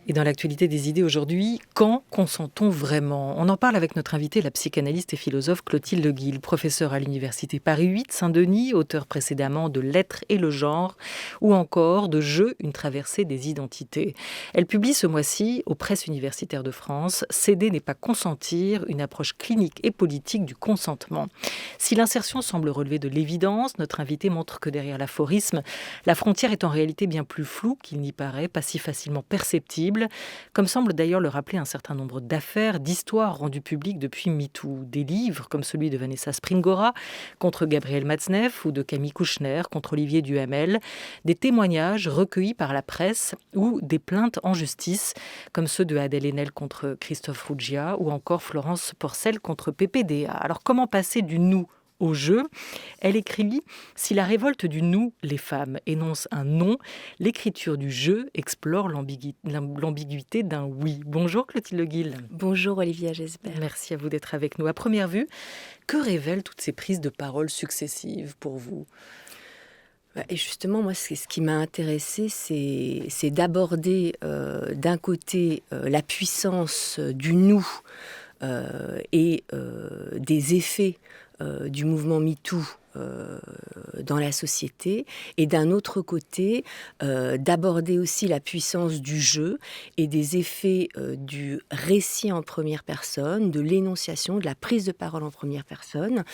Et dans l'actualité des idées aujourd'hui, quand consent-on vraiment ? On en parle avec notre invitée, la psychanalyste et philosophe Clotilde Guille, professeure à l'université Paris 8 Saint-Denis, auteure précédemment de L'être et le genre, ou encore de Jeu, une traversée des identités. Elle publie ce mois-ci aux Presses universitaires de France « Céder n'est pas consentir, une approche clinique et politique du consentement ». Si l'insertion semble relever de l'évidence, notre invitée montre que derrière l'aphorisme, la frontière est en réalité bien plus floue qu'il n'y paraît, pas si facilement perceptible, comme semble d'ailleurs le rappeler un certain nombre d'affaires, d'histoires rendues publiques depuis MeToo. Des livres comme celui de Vanessa Springora contre Gabriel Matzneff ou de Camille Kouchner contre Olivier Duhamel, des témoignages recueillis par la presse ou des plaintes en justice comme ceux de Adèle Haenel contre Christophe Ruggia ou encore Florence Porcel contre PPDA. Alors comment passer du nous au jeu ? Elle écrit « Si la révolte du nous, les femmes, énonce un non, l'écriture du jeu explore l'ambiguïté d'un oui ». Bonjour Clotilde Guille. Bonjour Olivia Gesbert. Merci à vous d'être avec nous. À première vue, que révèlent toutes ces prises de parole successives pour vous ? Et justement, moi, ce qui m'a intéressée, c'est d'aborder d'un côté la puissance du nous et des effets du mouvement MeToo dans la société, et d'un autre côté, d'aborder aussi la puissance du jeu et des effets du récit en première personne, de l'énonciation, de la prise de parole en première personne,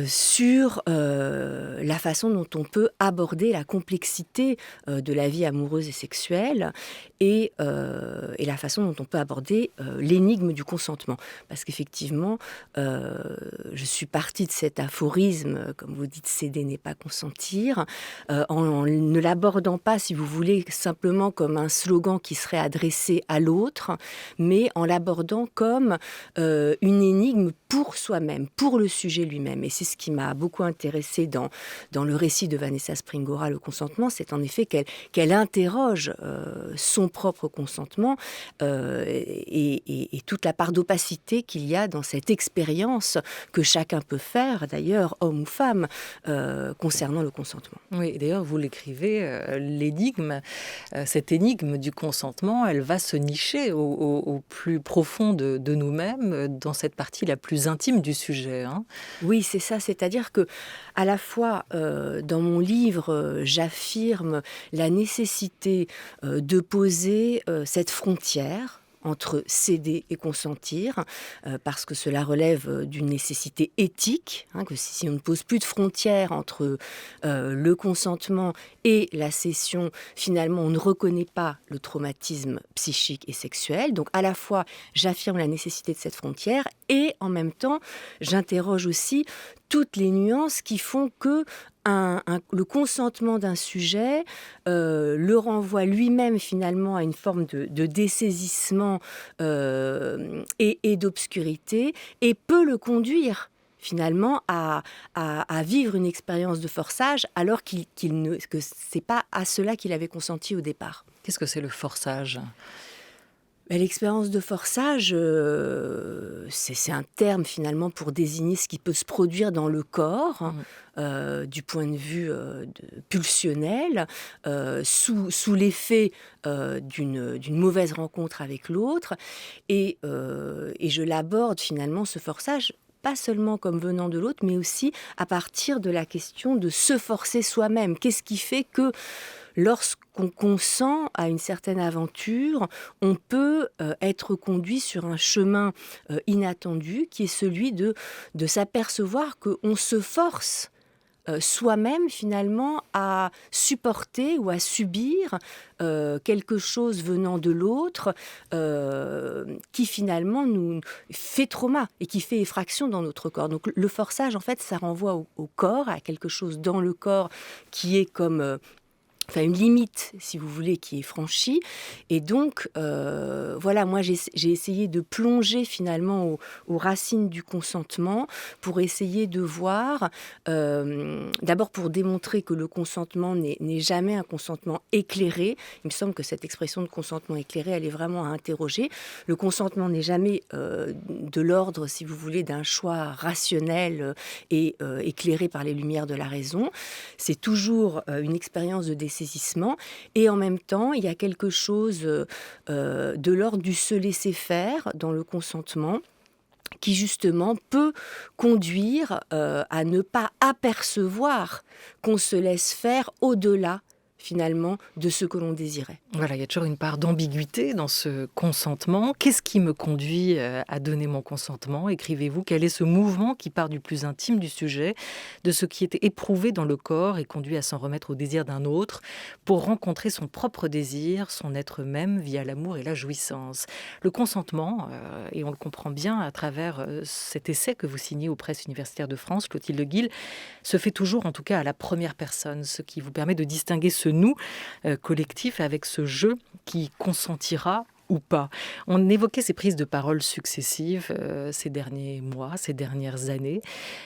sur la façon dont on peut aborder la complexité de la vie amoureuse et sexuelle et la façon dont on peut aborder l'énigme du consentement. Parce qu'effectivement, je suis partie de cet aphorisme, comme vous dites, céder n'est pas consentir, en ne l'abordant pas, si vous voulez, simplement comme un slogan qui serait adressé à l'autre, mais en l'abordant comme une énigme pour soi-même, pour le sujet lui-même. Et c'est ce qui m'a beaucoup intéressée dans le récit de Vanessa Springora, Le consentement, c'est en effet qu'elle interroge son propre consentement et toute la part d'opacité qu'il y a dans cette expérience que chacun peut faire, d'ailleurs, homme ou femme, concernant le consentement. Oui, d'ailleurs, vous l'écrivez, l'énigme, cette énigme du consentement, elle va se nicher au plus profond de nous-mêmes, dans cette partie la plus intime du sujet. Oui, c'est ça, c'est-à-dire que à la fois dans mon livre, j'affirme la nécessité de poser cette frontière entre céder et consentir, parce que cela relève d'une nécessité éthique, que si on ne pose plus de frontières entre le consentement et la cession, finalement on ne reconnaît pas le traumatisme psychique et sexuel. Donc à la fois j'affirme la nécessité de cette frontière et en même temps j'interroge aussi toutes les nuances qui font que le consentement d'un sujet le renvoie lui-même finalement à une forme de dessaisissement et d'obscurité, et peut le conduire finalement à vivre une expérience de forçage alors que c'est pas à cela qu'il avait consenti au départ. Qu'est-ce que c'est le forçage ? L'expérience de forçage, c'est un terme finalement pour désigner ce qui peut se produire dans le corps, du point de vue pulsionnel, sous l'effet d'une mauvaise rencontre avec l'autre. Et je l'aborde finalement, ce forçage, pas seulement comme venant de l'autre, mais aussi à partir de la question de se forcer soi-même. Qu'est-ce qui fait que lorsqu'on consent à une certaine aventure, on peut être conduit sur un chemin inattendu, qui est celui de s'apercevoir qu'on se force soi-même finalement à supporter ou à subir quelque chose venant de l'autre qui finalement nous fait trauma et qui fait effraction dans notre corps. Donc le forçage, en fait, ça renvoie au corps, à quelque chose dans le corps qui est comme une limite, si vous voulez, qui est franchie. Et donc, voilà, moi, j'ai essayé de plonger finalement aux racines du consentement pour essayer de voir, d'abord pour démontrer que le consentement n'est jamais un consentement éclairé. Il me semble que cette expression de consentement éclairé, elle est vraiment à interroger. Le consentement n'est jamais de l'ordre, si vous voulez, d'un choix rationnel et éclairé par les lumières de la raison. C'est toujours une expérience de décision saisissement, et en même temps, il y a quelque chose de l'ordre du se laisser faire dans le consentement, qui justement peut conduire à ne pas apercevoir qu'on se laisse faire au-delà finalement de ce que l'on désirait. Voilà, il y a toujours une part d'ambiguïté dans ce consentement. Qu'est-ce qui me conduit à donner mon consentement ? Écrivez-vous, quel est ce mouvement qui part du plus intime du sujet, de ce qui est éprouvé dans le corps et conduit à s'en remettre au désir d'un autre pour rencontrer son propre désir, son être même via l'amour et la jouissance. Le consentement, et on le comprend bien à travers cet essai que vous signez aux Presses universitaires de France, Clotilde Guil, se fait toujours en tout cas à la première personne, ce qui vous permet de distinguer ce nous collectif avec ce je qui consentira ou pas. On évoquait ces prises de parole successives ces derniers mois, ces dernières années,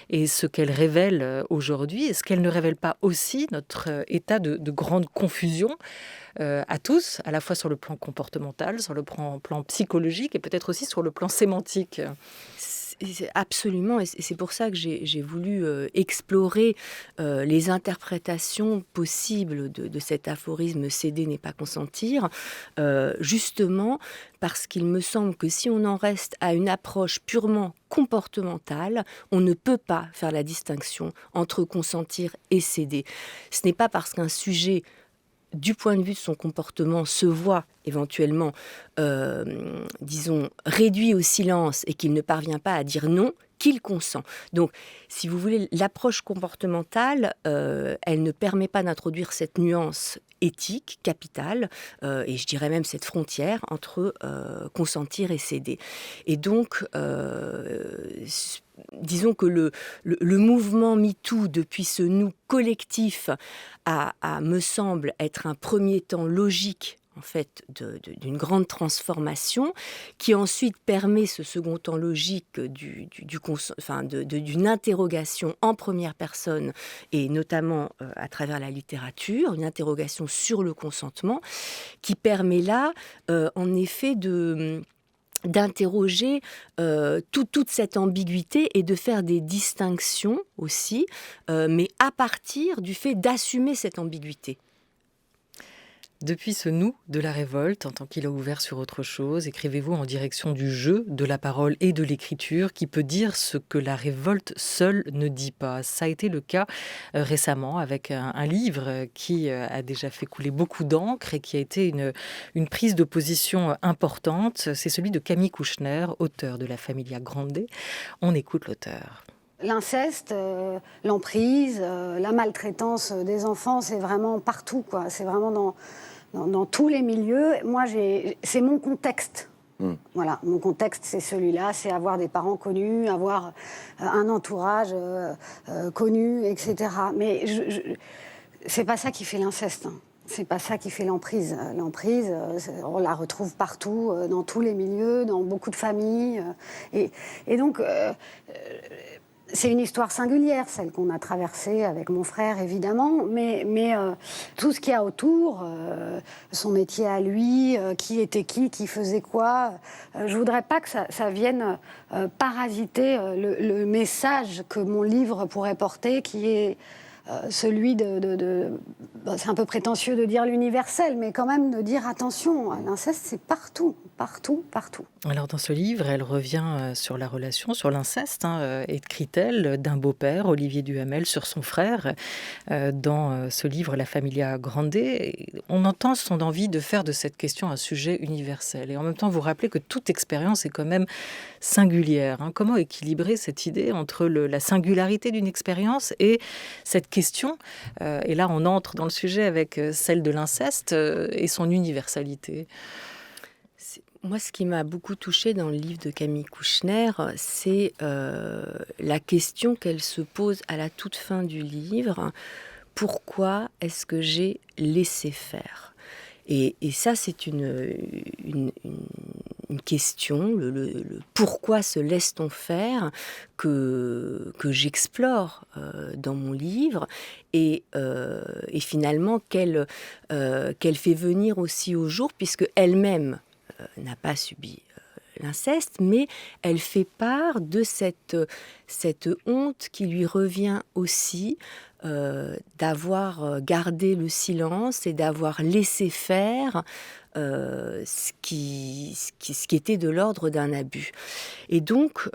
et ce qu'elles révèlent aujourd'hui. Est-ce qu'elles ne révèlent pas aussi notre état de grande confusion à tous, à la fois sur le plan comportemental, sur le plan psychologique et peut-être aussi sur le plan sémantique ? Absolument, et c'est pour ça que j'ai voulu explorer les interprétations possibles de cet aphorisme « céder n'est pas consentir », justement parce qu'il me semble que si on en reste à une approche purement comportementale, on ne peut pas faire la distinction entre consentir et céder. Ce n'est pas parce qu'un sujet du point de vue de son comportement, se voit éventuellement, disons, réduit au silence et qu'il ne parvient pas à dire non, qu'il consent. Donc, si vous voulez, l'approche comportementale, elle ne permet pas d'introduire cette nuance éthique, capitale, et je dirais même cette frontière entre consentir et céder. Et donc, disons que le mouvement MeToo, depuis ce nous collectif, me semble être un premier temps logique en fait, d'une grande transformation, qui ensuite permet ce second temps logique d'une interrogation en première personne, et notamment à travers la littérature, une interrogation sur le consentement, qui permet là, en effet, d'interroger toute cette ambiguïté et de faire des distinctions aussi, mais à partir du fait d'assumer cette ambiguïté. Depuis ce nous de la révolte, en tant qu'il a ouvert sur autre chose, écrivez-vous en direction du jeu, de la parole et de l'écriture, qui peut dire ce que la révolte seule ne dit pas. Ça a été le cas récemment avec un livre qui a déjà fait couler beaucoup d'encre et qui a été une prise de position importante. C'est celui de Camille Kouchner, auteur de La Familia Grande. On écoute l'auteur. L'inceste, l'emprise, la maltraitance des enfants, c'est vraiment partout, quoi. C'est vraiment dans tous les milieux. Moi, c'est mon contexte. Voilà, mon contexte, c'est celui-là, c'est avoir des parents connus, avoir un entourage connu, etc. Mais c'est pas ça qui fait l'inceste, hein. C'est pas ça qui fait l'emprise. L'emprise, on la retrouve partout, dans tous les milieux, dans beaucoup de familles. Et donc... c'est une histoire singulière, celle qu'on a traversée avec mon frère, évidemment, mais tout ce qu'il y a autour, son métier à lui, qui était qui faisait quoi, je voudrais pas que ça vienne parasiter le message que mon livre pourrait porter, qui est celui c'est un peu prétentieux de dire l'universel, mais quand même de dire attention, l'inceste c'est partout, partout, partout. Alors dans ce livre, elle revient sur la relation, sur l'inceste, écrit-elle, d'un beau-père, Olivier Duhamel, sur son frère. Dans ce livre, La Familia Grande, on entend son envie de faire de cette question un sujet universel. Et en même temps, vous rappelez que toute expérience est quand même singulière. Comment équilibrer cette idée entre la singularité d'une expérience et cette question, et là on entre dans le sujet avec celle de l'inceste et son universalité. Moi, ce qui m'a beaucoup touchée dans le livre de Camille Kouchner, c'est la question qu'elle se pose à la toute fin du livre. Pourquoi est-ce que j'ai laissé faire ? Et ça, c'est une question, le pourquoi se laisse-t-on faire, que j'explore dans mon livre, et finalement qu'elle fait venir aussi au jour, puisque elle-même n'a pas subi l'inceste, mais elle fait part de cette honte qui lui revient aussi d'avoir gardé le silence et d'avoir laissé faire ce qui était de l'ordre d'un abus. Et donc,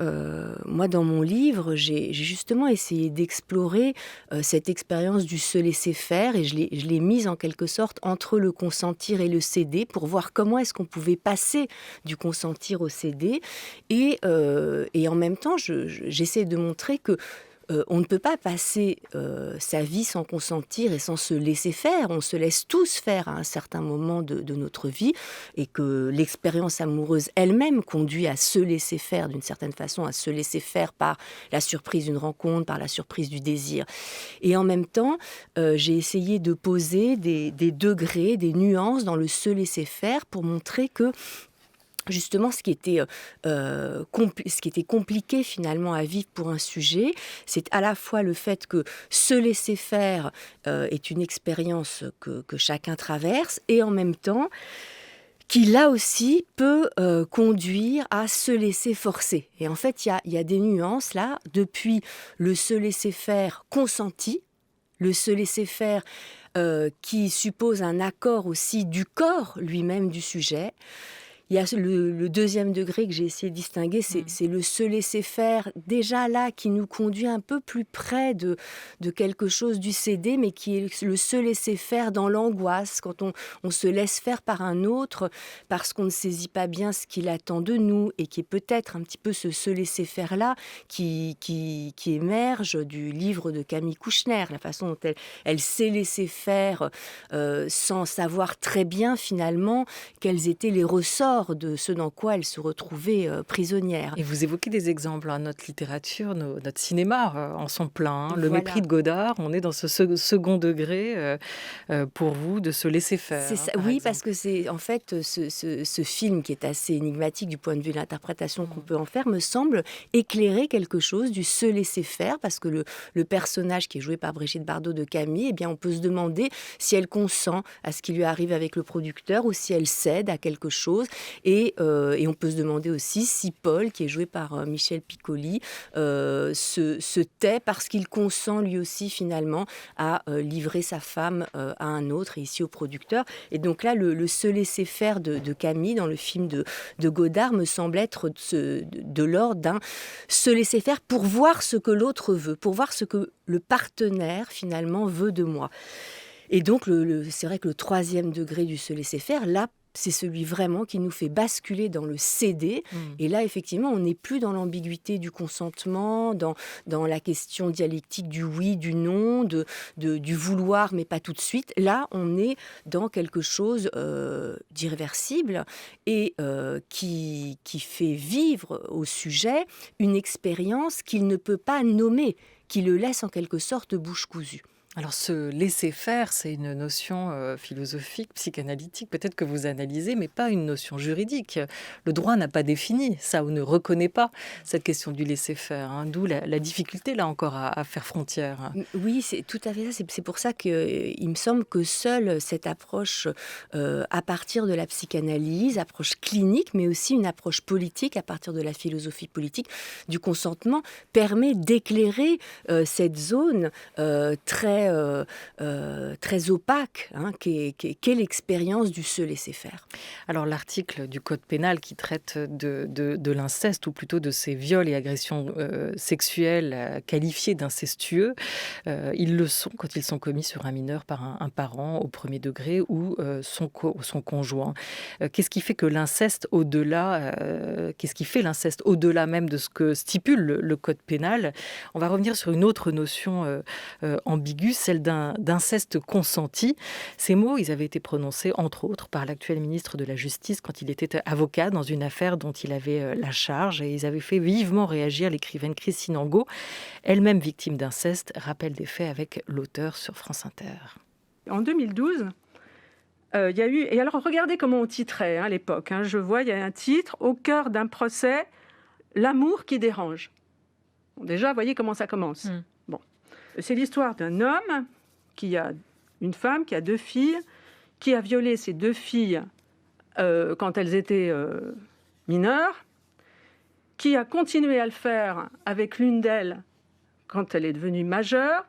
moi, dans mon livre, j'ai justement essayé d'explorer cette expérience du se laisser faire, et je l'ai mise en quelque sorte entre le consentir et le céder, pour voir comment est-ce qu'on pouvait passer du consentir au céder. Et en même temps, j'essaie de montrer que on ne peut pas passer sa vie sans consentir et sans se laisser faire. On se laisse tous faire à un certain moment de notre vie, et que l'expérience amoureuse elle-même conduit à se laisser faire d'une certaine façon, à se laisser faire par la surprise d'une rencontre, par la surprise du désir. Et en même temps, j'ai essayé de poser des degrés, des nuances dans le se laisser faire, pour montrer que justement, ce qui était compliqué finalement à vivre pour un sujet, c'est à la fois le fait que se laisser faire est une expérience que chacun traverse, et en même temps qui là aussi peut conduire à se laisser forcer. Et en fait, il y a des nuances là, depuis le se laisser faire consenti, le se laisser faire qui suppose un accord aussi du corps lui-même du sujet. Il y a le deuxième degré que j'ai essayé de distinguer, c'est le se laisser faire, déjà là, qui nous conduit un peu plus près de quelque chose du céder, mais qui est le se laisser faire dans l'angoisse, quand on se laisse faire par un autre, parce qu'on ne saisit pas bien ce qu'il attend de nous, et qui est peut-être un petit peu ce se laisser faire-là, qui émerge du livre de Camille Kouchner, la façon dont elle s'est laissée faire, sans savoir très bien, finalement, quels étaient les ressorts de ce dans quoi elle se retrouvait prisonnière. Et vous évoquez des exemples, hein, notre littérature, notre cinéma en sont pleins. Hein. Le Voilà. Mépris de Godard, on est dans ce second degré pour vous de se laisser faire. Ça, oui, parce que c'est en fait ce film qui est assez énigmatique du point de vue de l'interprétation qu'on peut en faire, me semble éclairer quelque chose du se laisser faire, parce que le personnage qui est joué par Brigitte Bardot de Camille, eh bien, on peut se demander si elle consent à ce qui lui arrive avec le producteur, ou si elle cède à quelque chose. Et on peut se demander aussi si Paul, qui est joué par Michel Piccoli, se tait parce qu'il consent lui aussi finalement à livrer sa femme à un autre, et ici au producteur. Et donc là, le se laisser faire de Camille dans le film de Godard me semble être de l'ordre d'un se laisser faire pour voir ce que l'autre veut, pour voir ce que le partenaire finalement veut de moi. Et donc, c'est vrai que le troisième degré du se laisser faire, là, c'est celui vraiment qui nous fait basculer dans le céder. Et là, effectivement, on n'est plus dans l'ambiguïté du consentement, dans la question dialectique du oui, du non, du vouloir, mais pas tout de suite. Là, on est dans quelque chose d'irréversible, et qui fait vivre au sujet une expérience qu'il ne peut pas nommer, qui le laisse en quelque sorte bouche cousue. Alors, se laisser faire, c'est une notion philosophique, psychanalytique, peut-être que vous analysez, mais pas une notion juridique. Le droit n'a pas défini ça, ou ne reconnaît pas cette question du laisser faire. Hein, d'où la difficulté, là encore, à faire frontière. Oui, c'est tout à fait ça. C'est pour ça qu'il me semble que seule cette approche, à partir de la psychanalyse, approche clinique, mais aussi une approche politique, à partir de la philosophie politique du consentement, permet d'éclairer cette zone très opaque, hein, qu'est l'expérience du se laisser faire. Alors l'article du Code pénal qui traite de l'inceste, ou plutôt de ces viols et agressions sexuelles qualifiés d'incestueux, ils le sont quand ils sont commis sur un mineur par un parent au premier degré, ou son conjoint. Qu'est-ce qui fait que l'inceste au-delà, qu'est-ce qui fait l'inceste au-delà même de ce que stipule le Code pénal? On va revenir sur une autre notion ambiguë, celle d'inceste consenti. Ces mots, ils avaient été prononcés, entre autres, par l'actuel ministre de la Justice quand il était avocat dans une affaire dont il avait la charge, et ils avaient fait vivement réagir l'écrivaine Christine Angot, elle-même victime d'inceste, rappelle des faits avec l'auteur sur France Inter. En 2012, il y a eu... Et alors, regardez comment on titrait à l'époque. Je vois, il y a un titre, « Au cœur d'un procès, l'amour qui dérange ». Bon, déjà, voyez comment ça commence. Bon. C'est l'histoire d'un homme qui a une femme, qui a 2 filles, qui a violé ces 2 filles quand elles étaient mineures, qui a continué à le faire avec l'une d'elles quand elle est devenue majeure.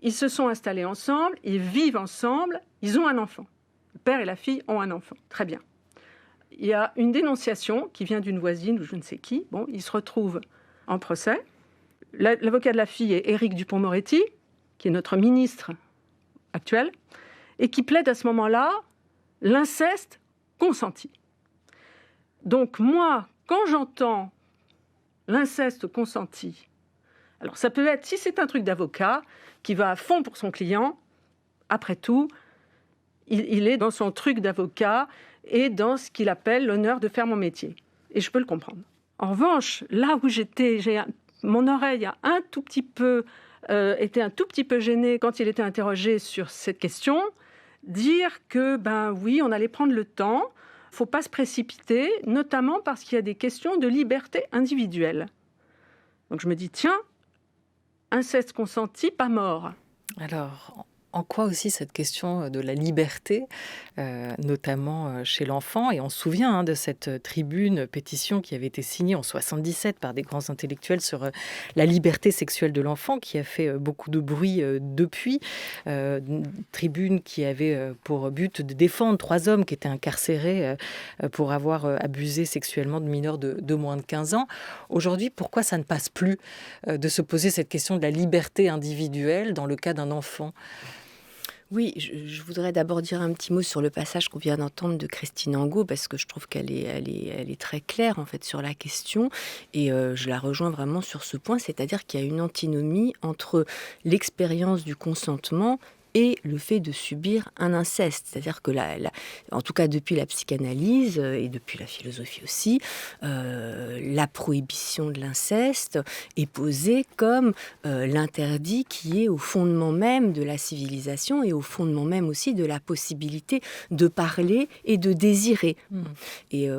Ils se sont installés ensemble, ils vivent ensemble, ils ont un enfant. Le père et la fille ont un enfant. Très bien. Il y a une dénonciation qui vient d'une voisine ou je ne sais qui. Bon, ils se retrouvent en procès. L'avocat de la fille est Éric Dupond-Moretti, qui est notre ministre actuel, et qui plaide à ce moment-là l'inceste consenti. Donc moi, quand j'entends l'inceste consenti, alors ça peut être, si c'est un truc d'avocat qui va à fond pour son client, après tout, il est dans son truc d'avocat et dans ce qu'il appelle l'honneur de faire mon métier. Et je peux le comprendre. En revanche, là où j'étais, mon oreille a un tout petit peu était un tout petit peu gênée quand il était interrogé sur cette question, dire que, ben oui, on allait prendre le temps, il ne faut pas se précipiter, notamment parce qu'il y a des questions de liberté individuelle. Donc je me dis, tiens, inceste consenti, pas mort. Alors, en quoi aussi cette question de la liberté, notamment chez l'enfant, et on se souvient de cette tribune, pétition qui avait été signée en 1977 par des grands intellectuels sur la liberté sexuelle de l'enfant, qui a fait beaucoup de bruit depuis. Une tribune qui avait pour but de défendre 3 hommes qui étaient incarcérés pour avoir abusé sexuellement de mineurs de moins de 15 ans. Aujourd'hui, pourquoi ça ne passe plus de se poser cette question de la liberté individuelle dans le cas d'un enfant ? Oui, je voudrais d'abord dire un petit mot sur le passage qu'on vient d'entendre de Christine Angot, parce que je trouve qu'elle est très claire en fait sur la question, et je la rejoins vraiment sur ce point, c'est-à-dire qu'il y a une antinomie entre l'expérience du consentement et le fait de subir un inceste. C'est-à-dire que, en tout cas depuis la psychanalyse et depuis la philosophie aussi, la prohibition de l'inceste est posée comme l'interdit qui est au fondement même de la civilisation et au fondement même aussi de la possibilité de parler et de désirer. Et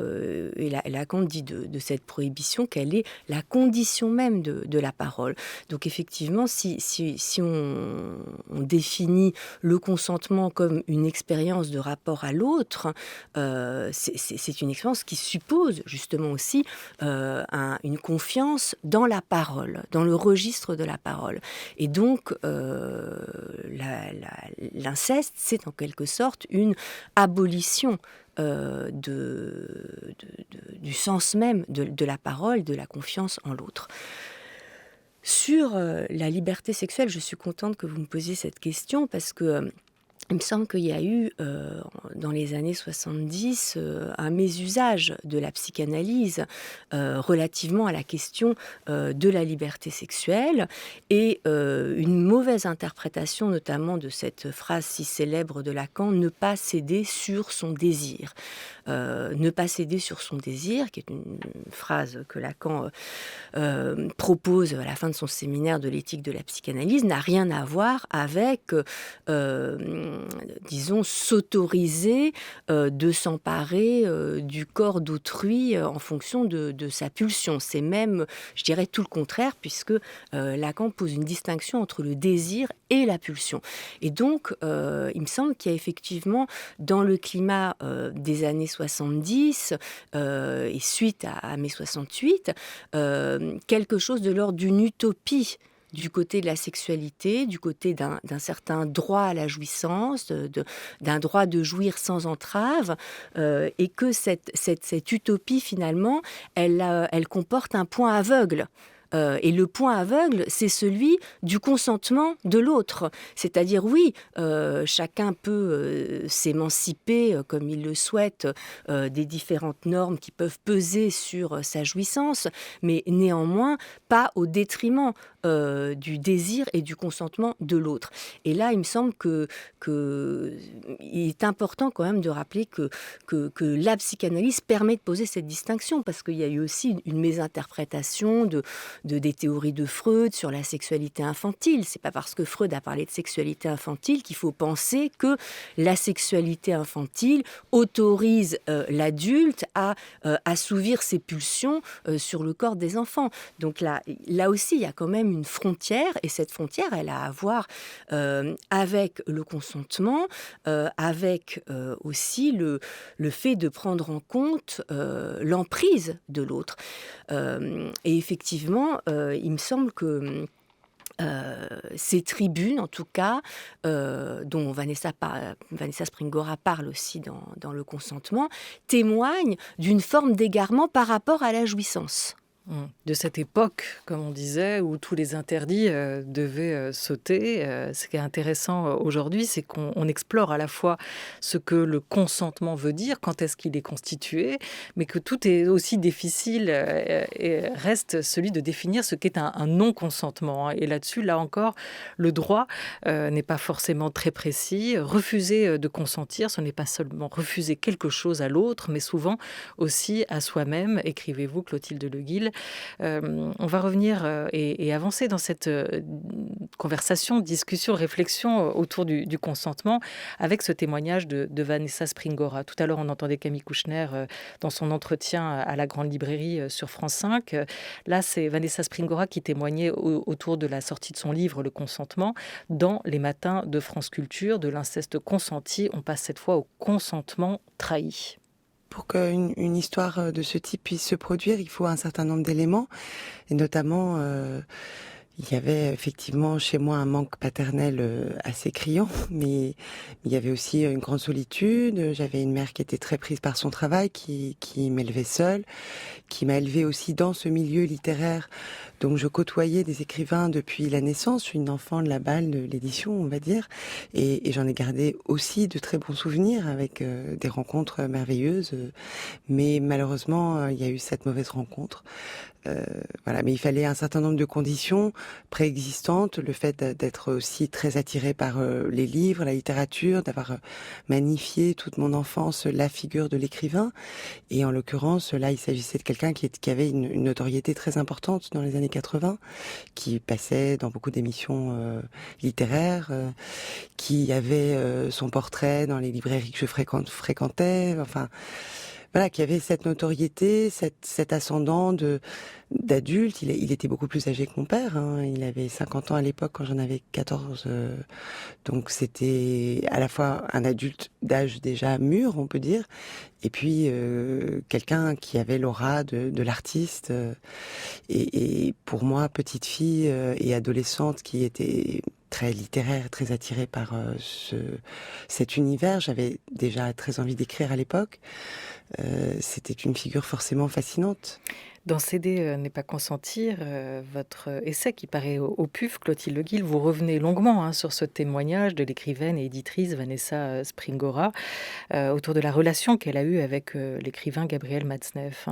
Lacan dit de cette prohibition qu'elle est la condition même de la parole. Donc effectivement, si on définit le consentement comme une expérience de rapport à l'autre, c'est une expérience qui suppose justement aussi une confiance dans la parole, dans le registre de la parole. Et donc, l'inceste, c'est en quelque sorte une abolition du sens même de la parole, de la confiance en l'autre. Sur la liberté sexuelle, je suis contente que vous me posiez cette question parce que il me semble qu'il y a eu, dans les années 70, un mésusage de la psychanalyse relativement à la question de la liberté sexuelle et une mauvaise interprétation notamment de cette phrase si célèbre de Lacan, « ne pas céder sur son désir ». Ne pas céder sur son désir, qui est une phrase que Lacan propose à la fin de son séminaire de l'éthique de la psychanalyse, n'a rien à voir avec, disons, s'autoriser de s'emparer du corps d'autrui en fonction de sa pulsion. C'est même, je dirais, tout le contraire, puisque Lacan pose une distinction entre le désir et la pulsion. Et donc, il me semble qu'il y a effectivement, dans le climat des années 70 et suite à mai 68, quelque chose de l'ordre d'une utopie du côté de la sexualité, du côté d'un certain droit à la jouissance, d'un droit de jouir sans entrave, et que cette utopie, finalement, elle comporte un point aveugle. Et le point aveugle, c'est celui du consentement de l'autre. C'est-à-dire, oui, chacun peut s'émanciper comme il le souhaite des différentes normes qui peuvent peser sur sa jouissance, mais néanmoins pas au détriment du désir et du consentement de l'autre. Et là, il me semble qu'il est important quand même de rappeler que la psychanalyse permet de poser cette distinction, parce qu'il y a eu aussi une mésinterprétation des théories de Freud sur la sexualité infantile. C'est pas parce que Freud a parlé de sexualité infantile qu'il faut penser que la sexualité infantile autorise l'adulte à assouvir ses pulsions sur le corps des enfants. Donc là aussi, il y a quand même une frontière, et cette frontière, elle a à voir avec le consentement, avec aussi le fait de prendre en compte l'emprise de l'autre. Et effectivement, il me semble que ces tribunes, en tout cas, dont Vanessa Springora parle aussi dans Le consentement, témoignent d'une forme d'égarement par rapport à la jouissance. De cette époque, comme on disait, où tous les interdits devaient sauter. Ce qui est intéressant aujourd'hui, c'est qu'on explore à la fois ce que le consentement veut dire, quand est-ce qu'il est constitué, mais que tout est aussi difficile et reste celui de définir ce qu'est un non-consentement. Et là-dessus, là encore, le droit n'est pas forcément très précis. Refuser de consentir, ce n'est pas seulement refuser quelque chose à l'autre, mais souvent aussi à soi-même. Écrivez-vous, Clotilde Le Guil. On va revenir et avancer dans cette conversation, discussion, réflexion autour du consentement avec ce témoignage de Vanessa Springora. Tout à l'heure, on entendait Camille Kouchner dans son entretien à la Grande Librairie sur France 5. Là, c'est Vanessa Springora qui témoignait autour de la sortie de son livre « Le consentement » dans Les Matins de France Culture. De l'inceste consenti, on passe cette fois au consentement trahi. Pour qu'une histoire de ce type puisse se produire, il faut un certain nombre d'éléments, et notamment, il y avait effectivement chez moi un manque paternel assez criant, mais il y avait aussi une grande solitude. J'avais une mère qui était très prise par son travail, qui m'élevait seule, qui m'a élevée aussi dans ce milieu littéraire. Donc je côtoyais des écrivains depuis la naissance, je suis une enfant de la balle de l'édition, on va dire, et j'en ai gardé aussi de très bons souvenirs avec des rencontres merveilleuses, mais malheureusement il y a eu cette mauvaise rencontre. Voilà, mais il fallait un certain nombre de conditions préexistantes, le fait d'être aussi très attiré par les livres, la littérature, d'avoir magnifié toute mon enfance la figure de l'écrivain, et en l'occurrence là il s'agissait de quelqu'un qui avait une notoriété très importante dans les années 80, qui passait dans beaucoup d'émissions littéraires, qui avait son portrait dans les librairies que je fréquentais, enfin voilà, qui avait cette notoriété, cet ascendant d'adulte. Il était beaucoup plus âgé que mon père, hein. Il avait 50 ans à l'époque quand j'en avais 14. Donc c'était à la fois un adulte d'âge déjà mûr, on peut dire, et puis quelqu'un qui avait l'aura de l'artiste. Et pour moi, petite fille et adolescente qui était très littéraire, très attirée par cet univers, j'avais déjà très envie d'écrire à l'époque. C'était une figure forcément fascinante. Dans Céder n'est pas consentir, votre essai qui paraît au PUF, Clotilde Le Guil, vous revenez longuement sur ce témoignage de l'écrivaine et éditrice Vanessa Springora autour de la relation qu'elle a eue avec l'écrivain Gabriel Matzneff.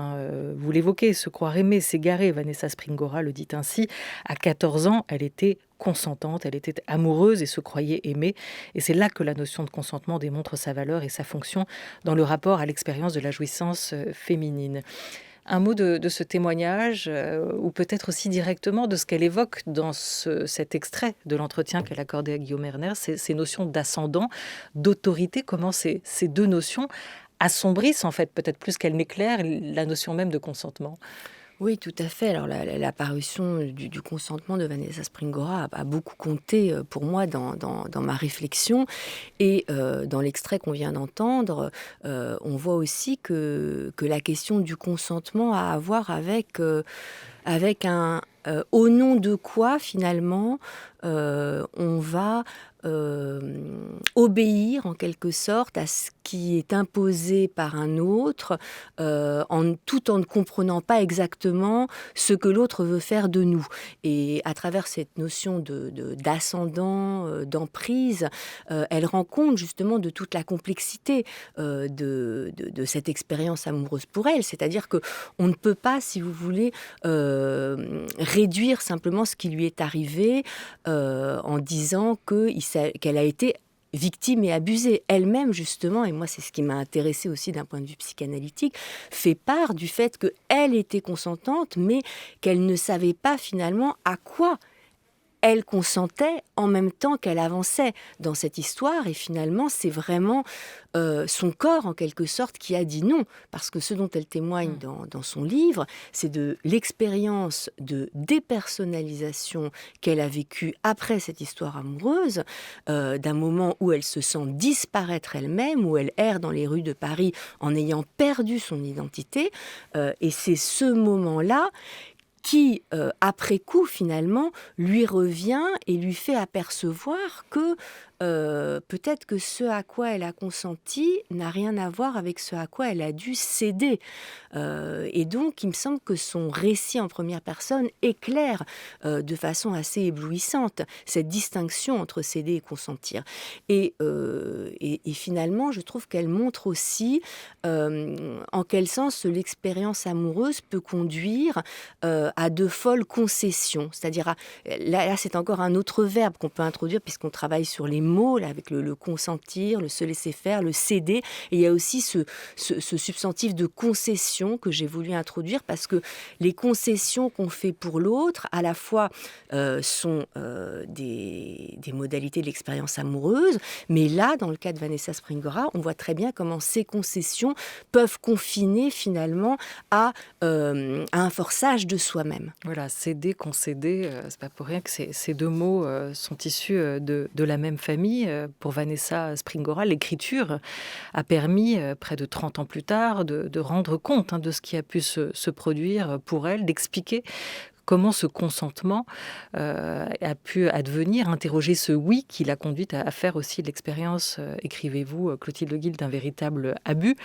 Vous l'évoquez, se croire aimée, s'égarer, Vanessa Springora le dit ainsi. À 14 ans, elle était consentante, elle était amoureuse et se croyait aimée. Et c'est là que la notion de consentement démontre sa valeur et sa fonction dans le rapport à l'expérience de la jouissance féminine. Un mot de ce témoignage, ou peut-être aussi directement de ce qu'elle évoque dans cet extrait de l'entretien qu'elle accordait à Guillaume Erner, ces notions d'ascendant, d'autorité, comment ces deux notions assombrissent en fait, peut-être plus qu'elles n'éclairent, la notion même de consentement. Oui, tout à fait. Alors, la parution du consentement de Vanessa Springora a beaucoup compté pour moi dans ma réflexion. Et dans l'extrait qu'on vient d'entendre, on voit aussi que la question du consentement a à voir avec un... au nom de quoi, finalement, on va obéir en quelque sorte à ce qui est imposé par un autre, tout en ne comprenant pas exactement ce que l'autre veut faire de nous. Et à travers cette notion d'ascendant, d'emprise, elle rend compte justement de toute la complexité de cette expérience amoureuse pour elle. C'est-à-dire que on ne peut pas, si vous voulez, réduire simplement ce qui lui est arrivé en disant qu'elle a été victime et abusée. Elle-même, justement, et moi c'est ce qui m'a intéressée aussi d'un point de vue psychanalytique, fait part du fait qu'elle était consentante, mais qu'elle ne savait pas finalement à quoi elle consentait en même temps qu'elle avançait dans cette histoire. Et finalement, c'est vraiment son corps, en quelque sorte, qui a dit non. Parce que ce dont elle témoigne dans son livre, c'est de l'expérience de dépersonnalisation qu'elle a vécue après cette histoire amoureuse, d'un moment où elle se sent disparaître elle-même, où elle erre dans les rues de Paris en ayant perdu son identité. Et c'est ce moment-là qui, après coup, finalement, lui revient et lui fait apercevoir que peut-être que ce à quoi elle a consenti n'a rien à voir avec ce à quoi elle a dû céder. Et donc, il me semble que son récit en première personne éclaire de façon assez éblouissante cette distinction entre céder et consentir. Et finalement, je trouve qu'elle montre aussi en quel sens l'expérience amoureuse peut conduire à de folles concessions. C'est-à-dire, là, c'est encore un autre verbe qu'on peut introduire puisqu'on travaille sur les mots, là, avec le consentir, le se laisser faire, le céder. Et il y a aussi ce substantif de concession que j'ai voulu introduire parce que les concessions qu'on fait pour l'autre, à la fois sont des modalités de l'expérience amoureuse, mais là, dans le cas de Vanessa Springora, on voit très bien comment ces concessions peuvent confiner finalement à un forçage de soi-même. Voilà, céder, concéder, c'est pas pour rien que ces deux mots sont issus de la même famille. Pour Vanessa Springora, l'écriture a permis, près de 30 ans plus tard, de rendre compte de ce qui a pu se produire pour elle, d'expliquer comment ce consentement a pu advenir, interroger ce oui qui l'a conduite à faire aussi l'expérience, écrivez-vous, Clotilde Guil, d'un véritable abus.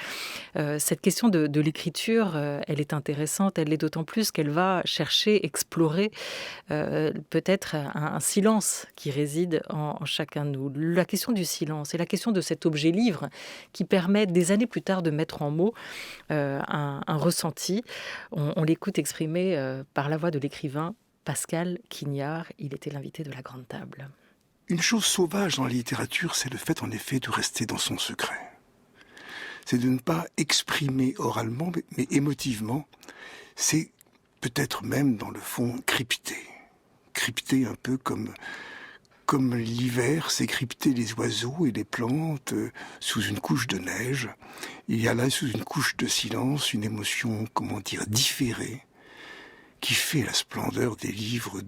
Cette question de l'écriture, elle est intéressante, elle l'est d'autant plus qu'elle va chercher, explorer peut-être un silence qui réside en chacun de nous. La question du silence et la question de cet objet livre qui permet des années plus tard de mettre en mots un ressenti. On l'écoute exprimé par la voix de l'écrivain Pascal Quignard. Il était l'invité de la Grande Table. Une chose sauvage dans la littérature, c'est le fait en effet de rester dans son secret. C'est de ne pas exprimer oralement, mais émotivement. C'est peut-être même dans le fond crypter. Crypter un peu comme l'hiver, c'est crypter les oiseaux et les plantes sous une couche de neige. Il y a là, sous une couche de silence, une émotion, différée, qui fait la splendeur des livres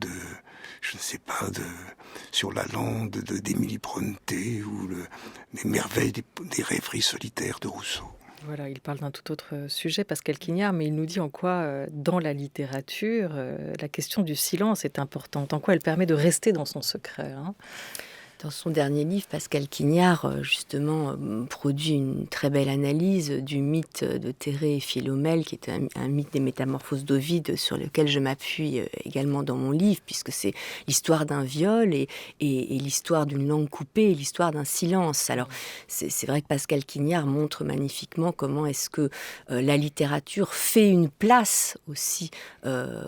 sur la lande d'Émilie Brontë ou les merveilles des rêveries solitaires de Rousseau. Voilà, il parle d'un tout autre sujet, Pascal Quignard, mais il nous dit en quoi, dans la littérature, la question du silence est importante, en quoi elle permet de rester dans son secret. Dans son dernier livre, Pascal Quignard, justement, produit une très belle analyse du mythe de Thérée et Philomèle, qui est un mythe des métamorphoses d'Ovide, sur lequel je m'appuie également dans mon livre, puisque c'est l'histoire d'un viol et l'histoire d'une langue coupée et l'histoire d'un silence. Alors, c'est vrai que Pascal Quignard montre magnifiquement comment est-ce que la littérature fait une place aussi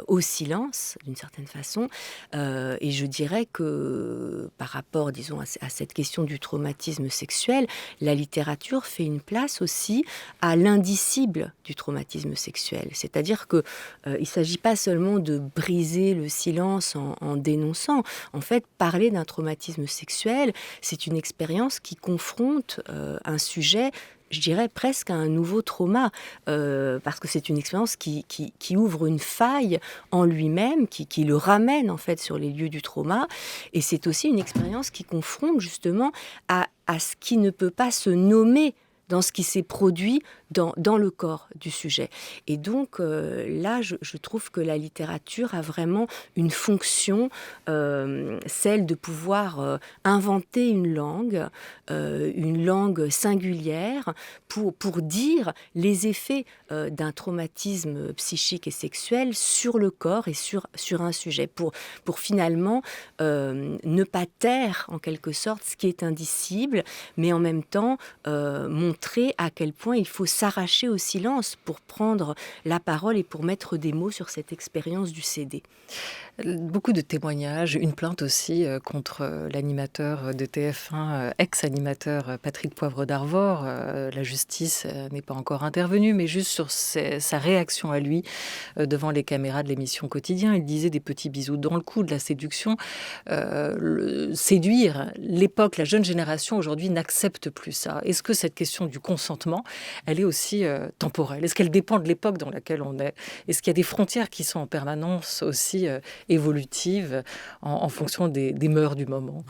au silence, d'une certaine façon. Et je dirais que par rapport, disons, à cette question du traumatisme sexuel, la littérature fait une place aussi à l'indicible du traumatisme sexuel. C'est-à-dire qu'il ne s'agit pas seulement de briser le silence en dénonçant. En fait, parler d'un traumatisme sexuel, c'est une expérience qui confronte un sujet, je dirais presque à un nouveau trauma, parce que c'est une expérience qui ouvre une faille en lui-même, qui le ramène en fait sur les lieux du trauma, et c'est aussi une expérience qui confronte justement à ce qui ne peut pas se nommer dans ce qui s'est produit dans le corps du sujet. Et donc là, je trouve que la littérature a vraiment une fonction, celle de pouvoir inventer une langue singulière pour dire les effets d'un traumatisme psychique et sexuel sur le corps et sur un sujet, pour finalement ne pas taire en quelque sorte ce qui est indicible, mais en même temps montrer à quel point il faut s'arracher au silence pour prendre la parole et pour mettre des mots sur cette expérience du cédé. Beaucoup de témoignages, une plainte aussi contre l'animateur de TF1, ex-animateur Patrick Poivre d'Arvor. La justice n'est pas encore intervenue, mais juste sur sa réaction à lui devant les caméras de l'émission Quotidien. Il disait des petits bisous dans le cou, de la séduction. Séduire, l'époque, la jeune génération aujourd'hui n'accepte plus ça. Est-ce que cette question du consentement, elle est aussi temporelle? Est-ce qu'elle dépend de l'époque dans laquelle on est? Est-ce qu'il y a des frontières qui sont en permanence aussi évolutive en fonction des mœurs du moment?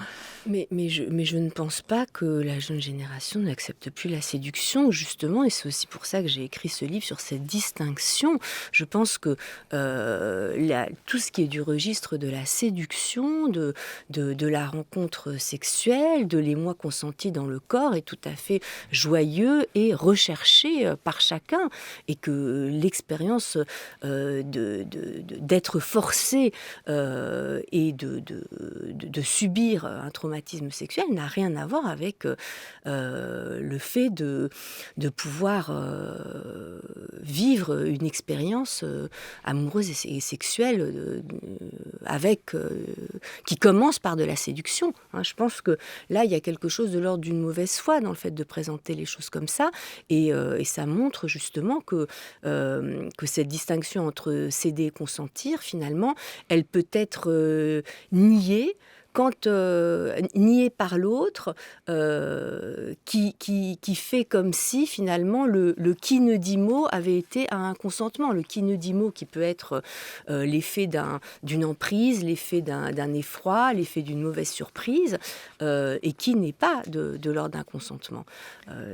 Mais je ne pense pas que la jeune génération n'accepte plus la séduction, justement, et c'est aussi pour ça que j'ai écrit ce livre sur cette distinction. Je pense que tout ce qui est du registre de la séduction, de la rencontre sexuelle, de l'émoi consenti dans le corps est tout à fait joyeux et recherché par chacun, et que l'expérience d'être forcé et de subir un traumatisme sexuel n'a rien à voir avec le fait de pouvoir vivre une expérience amoureuse et sexuelle qui commence par de la séduction. Je pense que là, il y a quelque chose de l'ordre d'une mauvaise foi dans le fait de présenter les choses comme ça, et ça montre justement que cette distinction entre céder et consentir, finalement, elle peut être niée par l'autre, qui fait comme si finalement le qui ne dit mot avait été à un consentement. Le qui ne dit mot qui peut être l'effet d'une emprise, l'effet d'un effroi, l'effet d'une mauvaise surprise, et qui n'est pas de l'ordre d'un consentement.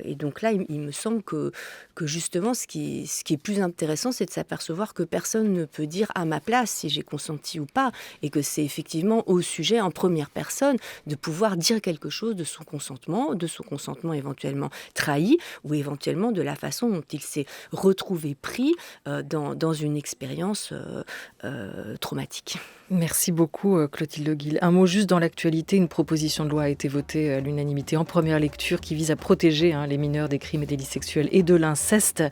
Et donc là, il me semble que justement, ce qui est plus intéressant, c'est de s'apercevoir que personne ne peut dire à ma place si j'ai consenti ou pas, et que c'est effectivement au sujet, en première personne, de pouvoir dire quelque chose de son consentement éventuellement trahi, ou éventuellement de la façon dont il s'est retrouvé pris dans une expérience traumatique. Merci beaucoup Clotilde Guil. Un mot juste dans l'actualité, une proposition de loi a été votée à l'unanimité en première lecture qui vise à protéger les mineurs des crimes et délits sexuels et de l'inceste.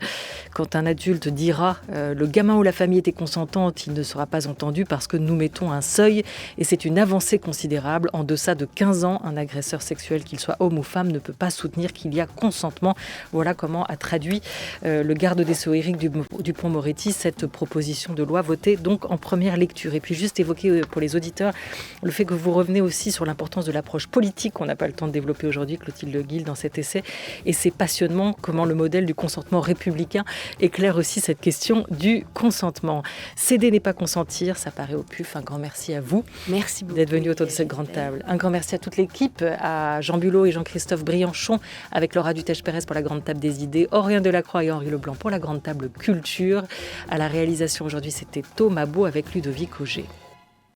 Quand un adulte dira le gamin ou la famille était consentante, il ne sera pas entendu parce que nous mettons un seuil, et c'est une avancée considérable. En deçà de 15 ans, un agresseur sexuel, qu'il soit homme ou femme, ne peut pas soutenir qu'il y a consentement. Voilà comment a traduit le garde des Sceaux Éric Dupond-Moretti cette proposition de loi votée donc en première lecture. Et puis juste évoquer pour les auditeurs le fait que vous revenez aussi sur l'importance de l'approche politique qu'on n'a pas le temps de développer aujourd'hui, Clotilde Guil, dans cet essai. Et c'est passionnant comment le modèle du consentement républicain éclaire aussi cette question du consentement. Céder n'est pas consentir, ça paraît au PUF. Un grand merci à vous. Merci beaucoup d'être venus autour de cette grande table. Un grand merci à toute l'équipe, à Jean Bulot et Jean-Christophe Brianchon avec Laura Dutèche-Pérez pour la grande table des idées, Aurélien Delacroix et Henri Leblanc pour la grande table culture. À la réalisation aujourd'hui, c'était Thomas Beau avec Ludovic Auger.